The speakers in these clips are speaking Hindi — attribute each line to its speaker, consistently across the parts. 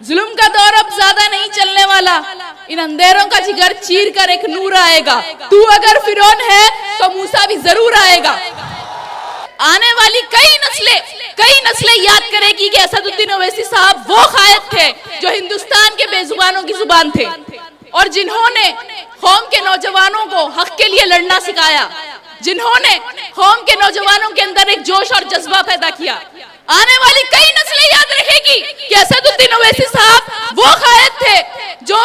Speaker 1: जुल्म का दौर अब ज्यादा नहीं चलने वाला, इन अंधेरों का जिगर चीर कर एक नूर आएगा। तू अगर फिरौन है तो मूसा भी जरूर आएगा। आने वाली कई नस्लें याद करेगी कि असदुद्दीन ओवैसी साहब वो कायद थे जो हिंदुस्तान के बेजुबानों की जुबान थे और जिन्होंने कौम के नौजवानों को हक के लिए लड़ना सिखाया, जिन्होंने कौम के नौजवानों के अंदर एक जोश और जज्बा पैदा किया। आने वाली कई नस्लें याद रखेगी कि असदुद्दीन ओवैसी साहब वो कायद थे जो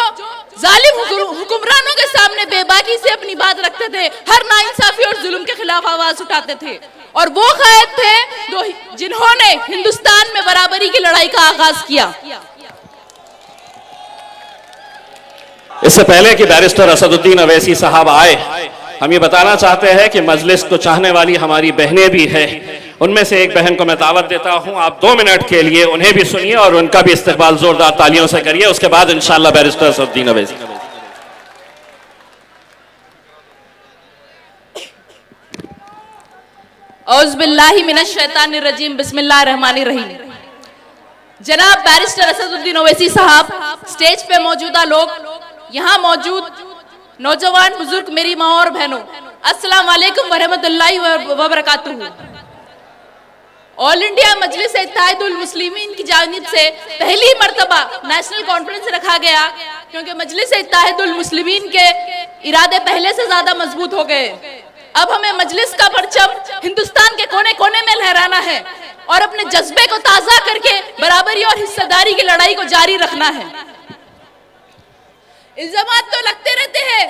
Speaker 1: जालिम हुक्मरानों के सामने बेबाकी से अपनी बात रखते थे, हर नाइंसाफी और जुल्म के खिलाफ आवाज उठाते थे, और वो कायद थे जिन्होंने हिंदुस्तान में बराबरी की लड़ाई का आगाज किया।
Speaker 2: इससे पहले कि बैरिस्टर असदुद्दीन ओवैसी साहब आए, हम ये बताना चाहते हैं कि मजलिस को चाहने वाली हमारी बहनें भी हैं। उनमें से एक बहन को मैं दावत देता हूं, आप 2 मिनट के लिए उन्हें भी सुनिए और उनका भी इस्तकबाल जोरदार तालियों से करिए। उसके बाद इंशाअल्लाह बैरिस्टर असदुद्दीन ओवैसी।
Speaker 1: औज़ बिल्लाहि मिनश शैतानिर रजीम, बिस्मिल्लाहिर रहमानिर रहीम। जनाब बैरिस्टर असदुद्दीन ओवैसी साहब, स्टेज पे मौजूदा लोग, यहाँ मौजूद नौजवान बुजुर्ग, मेरी माँ और बहनों, अस्सलाम वालेकुम वरहमतुल्लाहि व बरकातुहू। ऑल इंडिया मजलिस इत्तेहादुल मुस्लिमीन की जानिब से पहली मर्तबा नेशनल कॉन्फ्रेंस रखा गया, क्योंकि मजलिस इत्तेहादुल मुस्लिमीन के इरादे पहले से ज्यादा मजबूत हो गए। अब हमें मजलिस का परचम हिंदुस्तान के कोने कोने में लहराना है और अपने जज्बे को ताजा करके बराबरी और हिस्सेदारी की लड़ाई को जारी रखना है। इल्जामात तो लगते रहते हैं,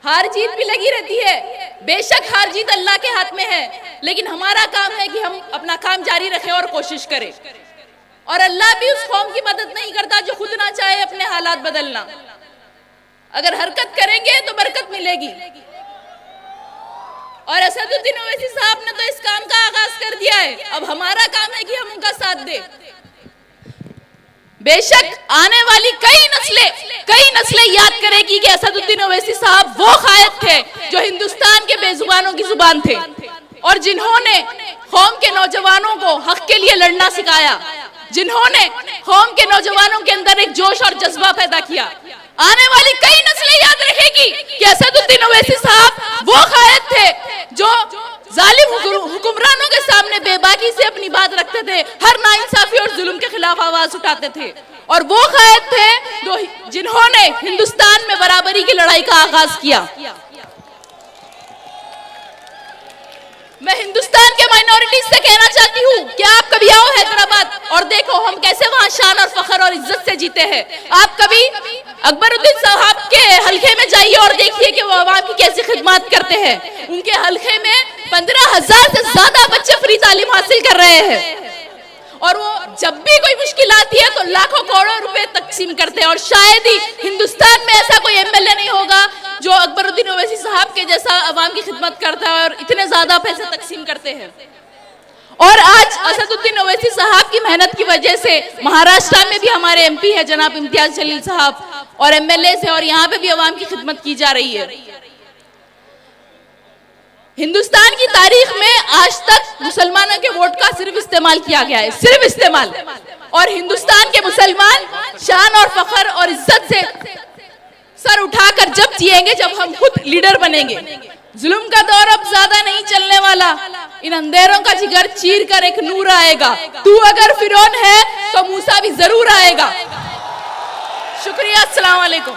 Speaker 1: हार जीत भी लगी रहती है, बेशक हार जीत अल्लाह के हाथ में है, लेकिन हमारा काम है कि हम अपना काम जारी रखें और कोशिश करें। और अल्लाह भी उस कौम की मदद नहीं करता जो खुद ना चाहे अपने हालात बदलना। अगर हरकत करेंगे तो बरकत मिलेगी, और असदुद्दीन ओवैसी साहब ने तो इस काम का आगाज कर दिया है, अब हमारा काम है कि हम उनका साथ दें। बेशक आने वाली कई नस्लें याद करेगी कि असदुद्दीन ओवैसी साहब वो कायद थे जो हिंदुस्तान के बेजुबानों की जुबान थे और जिन्होंने कौम के नौजवानों को हक के लिए लड़ना सिखाया, जिन्होंने कौम के नौजवानों के अंदर एक जोश और जज्बा पैदा किया। आने वाली कई नस्लें याद रखेगी कि असदुद्दीन ओवैसी साहब वो कायद थे जो जालिम हुक्मरानों के सामने बेबाकी से अपनी बात रखते थे, हर नाइंसाफी और जुल्म के खिलाफ आवाज उठाते थे, और वो कायद थे जिन्होंने हिंदुस्तान में बराबरी की लड़ाई का आगाज किया। मैं हिंदुस्तान के माइनॉरिटीज से कहना चाहती हूँ कि आप कभी आओ हैदराबाद और देखो हम कैसे वहाँ शान और फख्र और इज्जत से जीते हैं। आप कभी अकबरुद्दीन साहब के हल्के में जाइए और देखिए कि वो आवाम की कैसी खिदमत करते हैं। उनके हल्के में 15,000 से ज्यादा बच्चे फ्री तालीम हासिल कर रहे हैं, और वो जब भी कोई मुश्किल आती है तो लाखों करोड़ों रुपए तकसीम करते हैं। और शायद ही हिंदुस्तान में ऐसा कोई एमएलए नहीं होगा जो अकबरुद्दीन ओवैसी साहब के जैसा आवाम की खिदमत करता है और इतने ज्यादा पैसे तकसीम करते हैं। और आज असदुद्दीन ओवैसी साहब की मेहनत की वजह से महाराष्ट्र में भी हमारे एमपी है जनाब इम्तियाज जलील साहब, और एमएलए से, और यहाँ पे भी आवाम की खिदमत की जा रही है। हिंदुस्तान की तारीख में आज तक मुसलमानों के वोट का सिर्फ इस्तेमाल किया गया है, सिर्फ इस्तेमाल, और हिंदुस्तान के मुसलमान शान और फख्र और इज्जत से सर उठाकर जब जिएंगे जब हम खुद लीडर बनेंगे। जुल्म का दौर अब ज्यादा नहीं चलने वाला, इन अंधेरों का जिगर चीर कर एक नूर आएगा। तू अगर फिरौन है तो मूसा भी जरूर आएगा। शुक्रिया, अस्सलाम वालेकुम।